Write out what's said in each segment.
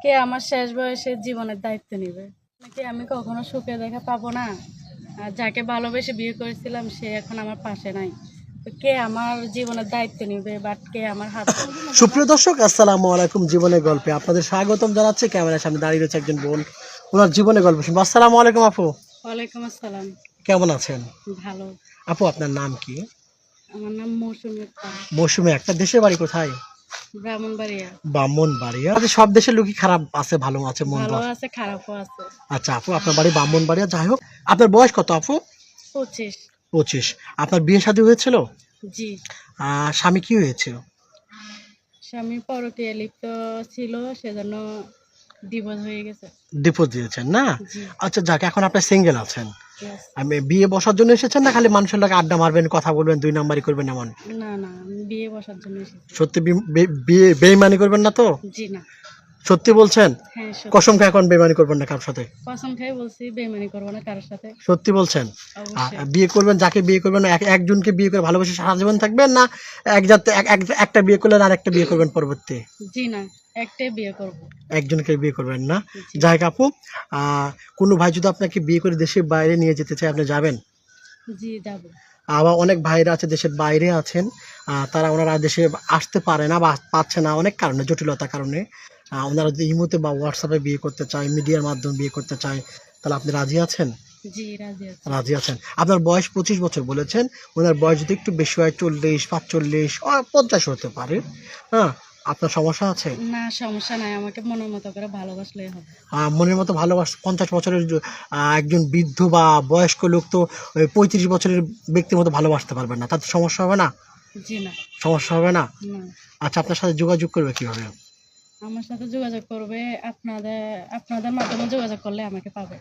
কে আমার শেষ বয়সে জীবনের দায়িত্ব নেবে? নাকি আমি কখনো সুখে দেখা পাবো না? আর যাকে ভালোবেসে বিয়ে করেছিলাম সে এখন আমার পাশে নাই। তো কে আমার জীবনের দায়িত্ব নেবে, বাট কে আমার হাত ধরবে? সুপ্রিয় দর্শক, আসসালামু আলাইকুম। জীবনের গল্পে আপনাদের স্বাগতম জানাচ্ছি। ক্যামেরার সামনে দাঁড়িয়ে রয়েছে একজন বোন, ওনার জীবনের গল্প শুনবো। আসসালামু আলাইকুম আপু, ওয়ালাইকুম আসসালাম। কেমন আছেন? ভালো। আপু আপনার নাম কি? আমার নাম মৌসুমী পাল। মৌসুমী একটা দেশের বাড়ি কোথায়? ব্রাহ্মণবাড়িয়া। ব্রাহ্মণবাড়িয়া। সব দেশের লোকই খারাপ আছে, ভালো আছে, মন্দ ভালো আছে। আছে, খারাপও আছে। আচ্ছা আপু, আপনার বাড়ি ব্রাহ্মণবাড়িয়া। যাই হোক, আপনার বয়স কত আপু? 25। 25। আপনার বিয়ে শাদী হয়েছিল? জি। স্বামী কি হয়েছিল? স্বামী পরকীয়া লিপ্ত ছিল, সেজন্য ডিভোর্স হয়ে গেছে। ডিভোর্স দিয়েছেন না? জি। আচ্ছা যাক, এখন আপনি সিঙ্গেল আছেন। Yes. আমি বিয়ে বসার জন্য এসেছেন না খালি মানুষের লোক আড্ডা মারবেন, কথা বলবেন, দুই নাম্বারই করবেন এমন? না না, আমি বিয়ে বসার জন্য এসেছি। সত্যি বিয়ে বেইমানি করবেন না তো? জি না। সত্যি বলছেন? হ্যাঁ সত্যি। কসম খেয়ে এখন বেইমানি করবেন না কারোর সাথে? কসম খেয়ে বলছি, বেইমানি করবো না কারোর সাথে। সত্যি বলছেন? অবশ্যই। বিয়ে করবেন, যাকে বিয়ে করবেন একজনকে বিয়ে করে ভালোবেসে সারা জীবন থাকবেন, না একটা বিয়ে করলেন আর একটা বিয়ে করবেন পরবর্তী? জি না, একটাই বিয়ে করব। একজনকে বিয়ে করবেন না? জি। যাই হোক আপু, কোনো ভাই যদি আপনাকে বিয়ে করে দেশের বাইরে নিয়ে যেতে চায়, আপনি যাবেন? জি যাব। আবার অনেক ভাইরা আছে দেশের বাইরে আছেন, তারা ওনারা দেশে আসতে পারে না বা পাচ্ছে না অনেক কারণে, জটিলতার কারণে। ওনারা যদি ইমোতে বা হোয়াটসঅ্যাপে বিয়ে করতে চায়, মিডিয়ার মাধ্যমে বিয়ে করতে চায়, তাহলে আপনি রাজি আছেন? জি রাজি আছি। রাজি আছেন। আপনার বয়স 25 বছর বলেছেন। ওনার বয়স যদি একটু বেশি হয়, 40, 45, 50 হতে পারে। হ্যাঁ, আপনার সমস্যা আছে? না সমস্যা নাই, আমাকে মনের মতো করে ভালোবাসলেই হবে। মনের মতো ভালোবাস 50 বছরের একজন বৃদ্ধ বা বয়স্ক লোক তো ওই 35 বছরের ব্যক্তির মতো ভালোবাসতে পারবেন না, তাতে সমস্যা হবে না? জি না। সমস্যা হবে না? না। আচ্ছা, আপনার সাথে যোগাযোগ করবে কিভাবে? আমার সাথে যোগাযোগ করবে, আপনাদের আপনাদের মাধ্যমে যোগাযোগ করলে আমাকে পাবে।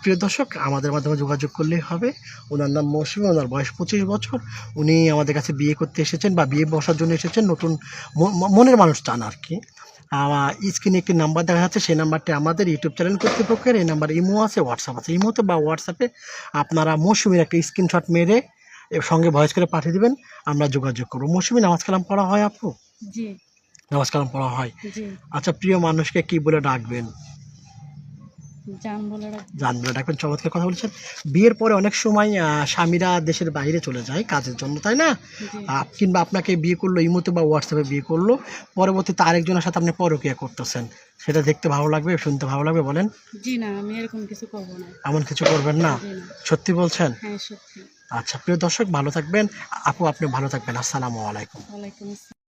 প্রিয় দর্শক, আমাদের মাধ্যমে যোগাযোগ করলেই হবে। ওনার নাম মৌসুমী, ওনার বয়স 25 বছর। উনি আমাদের কাছে বিয়ে করতে এসেছেন বা বিয়ে বসার জন্য এসেছেন, নতুন মনের মানুষ চান আর কি। স্ক্রিনে একটি নাম্বার দেখা যাচ্ছে, সেই নাম্বারটি আমাদের ইউটিউব চ্যানেল কর্তৃপক্ষের। এই নাম্বার ইমো আছে, হোয়াটসঅ্যাপ আছে। ইমোতে বা হোয়াটসঅ্যাপে আপনারা মৌসুমীর একটা স্ক্রিনশট মেরে এর সঙ্গে ভয়েস করে পাঠিয়ে দেবেন, আমরা যোগাযোগ করবো। মৌসুমী, নামাজ কালাম পড়া হয় আপু? জি। নামাজ কালাম পড়া হয়। জি। আচ্ছা, প্রিয় মানুষকে কি বলে ডাকবেন? জান বলে রাখবো। জান বলে ডাকবেন। চমৎকার কথা বলেছেন। বিয়ের পরে অনেক সময় স্বামীরা দেশের বাইরে চলে যায় কাজের জন্য, তাই না? জি। কিংবা আপনাকে বিয়ে করলো ইমোতে বা হোয়াটসঅ্যাপে বিয়ে করলো, পরবর্তীতে আরেকজনের সাথে আপনি পরকীয়া করতেছেন, সেটা দেখতে ভালো লাগবে, শুনতে ভালো লাগবে বলেন? জি না, আমি এরকম কিছু করব না। এমন কিছু করবেন না? জি না। সত্যি বলছেন? হ্যাঁ সত্যি। আচ্ছা প্রিয় দর্শক, ভালো থাকবেন। আপু আপনি ভালো থাকবেন। আসসালামু আলাইকুম। ওয়ালাইকুম আসসালাম।